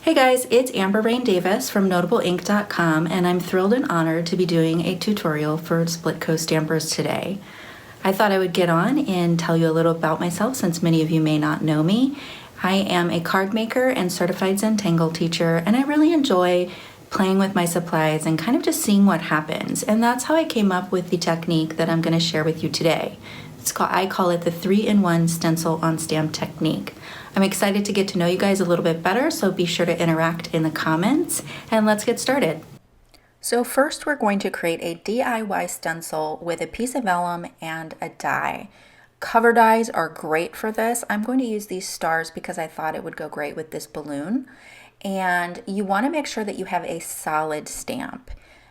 Hey guys, it's Amber Rain Davis from NotableInk.com, and I'm thrilled and honored to be doing a tutorial for Splitcoaststampers today. I thought I would get on and tell you a little about myself since many of you may not know me. I am a card maker and certified Zentangle teacher, and I really enjoy playing with my supplies and kind of just seeing what happens. And that's how I came up with the technique that I'm going to share with you today. I call it the 3-in-1 stencil on stamp technique. I'm excited to get to know you guys a little bit better, so be sure to interact in the comments, and let's get started. So first we're going to create a DIY stencil with a piece of vellum and a die. Cover dies are great for this. I'm going to use these stars because I thought it would go great with this balloon. And you want to make sure that you have a solid stamp,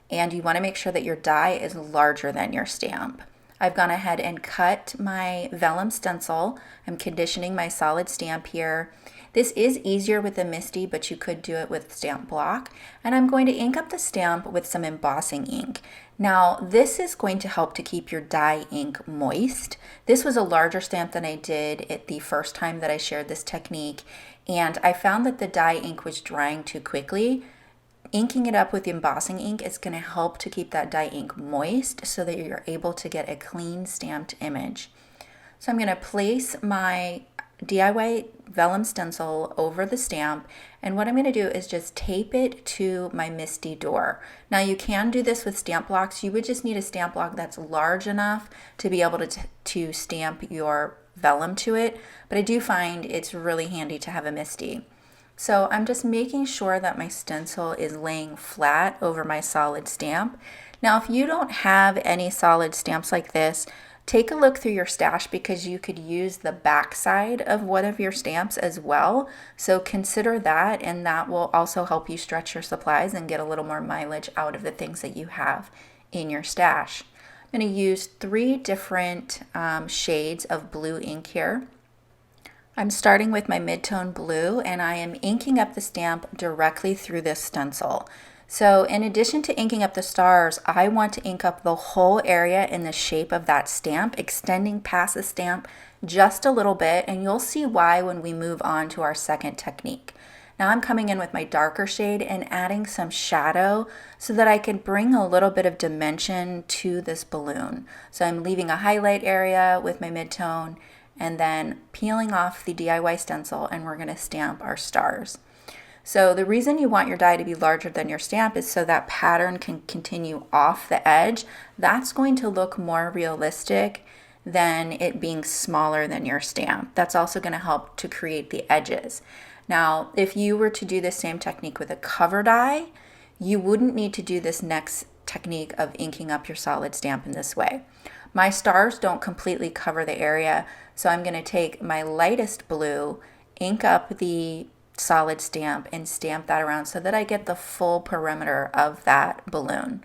and you want to make sure that your die is larger than your stamp. I've gone ahead and cut my vellum stencil. I'm conditioning my solid stamp here. This is easier with a MISTI, but you could do it with stamp block. And I'm going to ink up the stamp with some embossing ink. Now, this is going to help to keep your die ink moist. This was a larger stamp than I did at the first time that I shared this technique, and I found that the die ink was drying too quickly. Inking it up with the embossing ink is going to help to keep that die ink moist so that you're able to get a clean stamped image. So I'm going to place my DIY vellum stencil over the stamp, and what I'm going to do is just tape it to my MISTI door. Now you can do this with stamp blocks. You would just need a stamp block that's large enough to be able to stamp your vellum to it, but I do find it's really handy to have a MISTI. So I'm just making sure that my stencil is laying flat over my solid stamp. Now, if you don't have any solid stamps like this, take a look through your stash because you could use the back side of one of your stamps as well. So consider that, and that will also help you stretch your supplies and get a little more mileage out of the things that you have in your stash. I'm going to use 3 different shades of blue ink here. I'm starting with my mid-tone blue, and I am inking up the stamp directly through this stencil. So in addition to inking up the stars, I want to ink up the whole area in the shape of that stamp, extending past the stamp just a little bit, and you'll see why when we move on to our second technique. Now I'm coming in with my darker shade and adding some shadow so that I can bring a little bit of dimension to this balloon. So I'm leaving a highlight area with my mid-tone and then peeling off the DIY stencil, and we're going to stamp our stars. So the reason you want your die to be larger than your stamp is so that pattern can continue off the edge. That's going to look more realistic than it being smaller than your stamp. That's also going to help to create the edges. Now, if you were to do the same technique with a cover die, you wouldn't need to do this next technique of inking up your solid stamp in this way. My stars don't completely cover the area, so I'm going to take my lightest blue, ink up the solid stamp, and stamp that around so that I get the full perimeter of that balloon.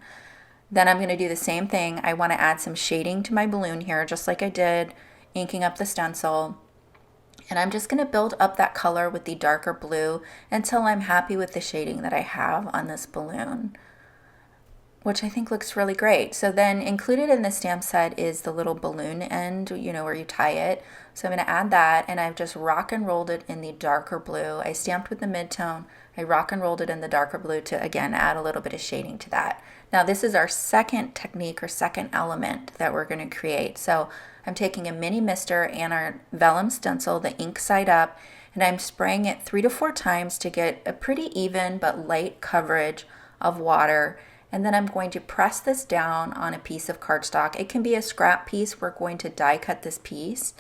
Then I'm going to do the same thing. I want to add some shading to my balloon here, just like I did inking up the stencil. And I'm just going to build up that color with the darker blue until I'm happy with the shading that I have on this balloon, which I think looks really great. So then included in the stamp set is the little balloon end, where you tie it. So I'm going to add that, and I've just rock and rolled it in the darker blue. I stamped with the mid-tone. I rock and rolled it in the darker blue to, again, add a little bit of shading to that. Now this is our second technique or second element that we're going to create. So I'm taking a mini mister and our vellum stencil, the ink side up, and I'm spraying it 3 to 4 times to get a pretty even but light coverage of water. And then I'm going to press this down on a piece of cardstock. It can be a scrap piece. We're going to die cut this piece.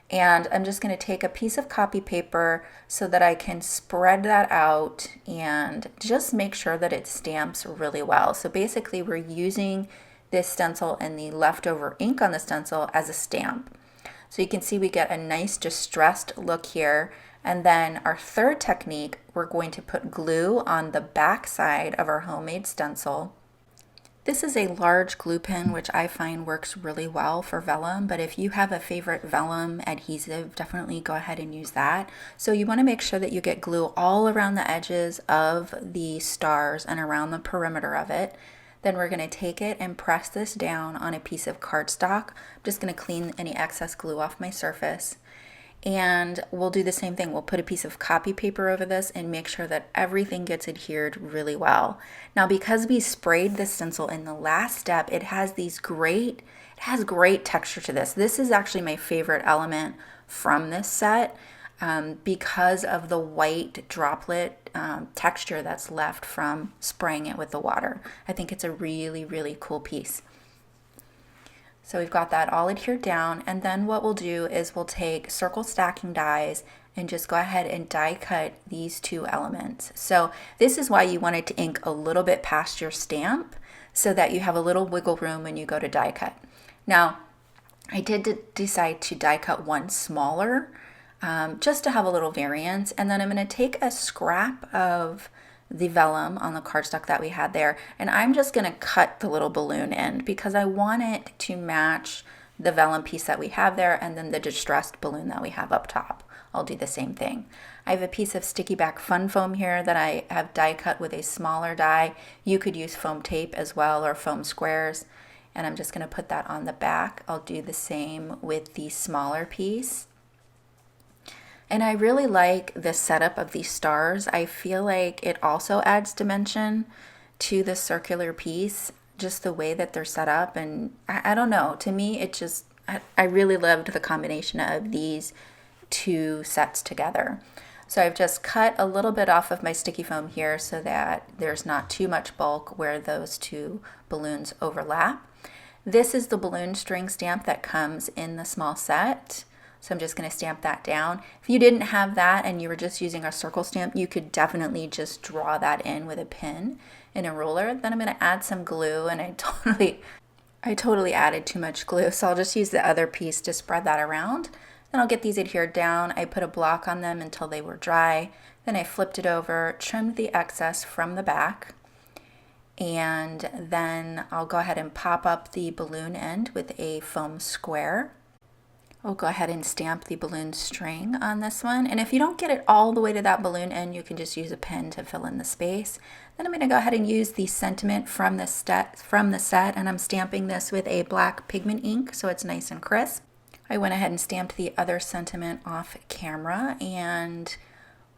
And I'm just going to take a piece of copy paper so that I can spread that out and just make sure that it stamps really well. So basically we're using this stencil and the leftover ink on the stencil as a stamp. So you can see we get a nice distressed look here. And then our third technique, we're going to put glue on the back side of our homemade stencil. This is a large glue pen, which I find works really well for vellum, but if you have a favorite vellum adhesive, definitely go ahead and use that. So you want to make sure that you get glue all around the edges of the stars and around the perimeter of it. Then we're going to take it and press this down on a piece of cardstock. I'm just going to clean any excess glue off my surface. And we'll do the same thing. We'll put a piece of copy paper over this and make sure that everything gets adhered really well. Now, because we sprayed the stencil in the last step, it has great texture to this. This is actually my favorite element from this set because of the white droplet texture that's left from spraying it with the water. I think it's a really, really cool piece. So we've got that all adhered down, and then what we'll do is we'll take circle stacking dies and just go ahead and die cut these two elements. So this is why you want it to ink a little bit past your stamp so that you have a little wiggle room when you go to die cut. Now, I did decide to die cut one smaller just to have a little variance, and then I'm going to take a scrap of the vellum on the cardstock that we had there, and I'm just going to cut the little balloon end because I want it to match the vellum piece that we have there and then the distressed balloon that we have up top. I'll do the same thing. I have a piece of sticky back fun foam here that I have die cut with a smaller die. You could use foam tape as well or foam squares, and I'm just going to put that on the back. I'll do the same with the smaller piece. And I really like the setup of these stars. I feel like it also adds dimension to the circular piece, just the way that they're set up. And I don't know, to me, I really loved the combination of these two sets together. So I've just cut a little bit off of my sticky foam here so that there's not too much bulk where those two balloons overlap. This is the balloon string stamp that comes in the small set. So I'm just going to stamp that down. If you didn't have that and you were just using a circle stamp, you could definitely just draw that in with a pin and a ruler. Then I'm going to add some glue, and I totally added too much glue. So I'll just use the other piece to spread that around. Then I'll get these adhered down. I put a block on them until they were dry. Then I flipped it over, trimmed the excess from the back, and then I'll go ahead and pop up the balloon end with a foam square. We'll go ahead and stamp the balloon string on this one. And if you don't get it all the way to that balloon end, you can just use a pen to fill in the space. Then I'm going to go ahead and use the sentiment from the set, and I'm stamping this with a black pigment ink so it's nice and crisp. I went ahead and stamped the other sentiment off camera, and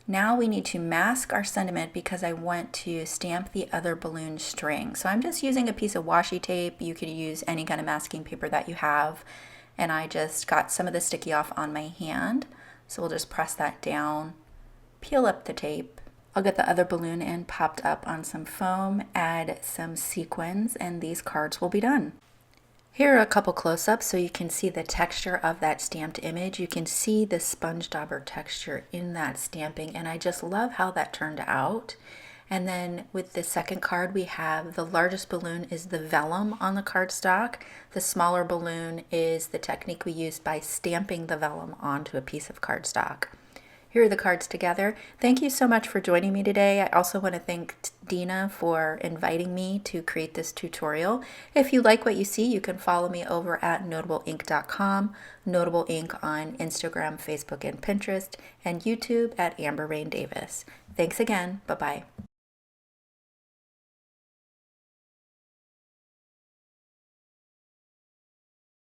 now we need to mask our sentiment because I want to stamp the other balloon string. So I'm just using a piece of washi tape. You could use any kind of masking paper that you have. And I just got some of the sticky off on my hand. So we'll just press that down, peel up the tape. I'll get the other balloon end popped up on some foam, add some sequins, and these cards will be done. Here are a couple close-ups so you can see the texture of that stamped image. You can see the sponge dauber texture in that stamping, and I just love how that turned out. And then with the second card, we have the largest balloon is the vellum on the cardstock. The smaller balloon is the technique we used by stamping the vellum onto a piece of cardstock. Here are the cards together. Thank you so much for joining me today. I also want to thank Dina for inviting me to create this tutorial. If you like what you see, you can follow me over at notableink.com, Notable Ink on Instagram, Facebook, and Pinterest, and YouTube at Amber Rain Davis. Thanks again. Bye-bye.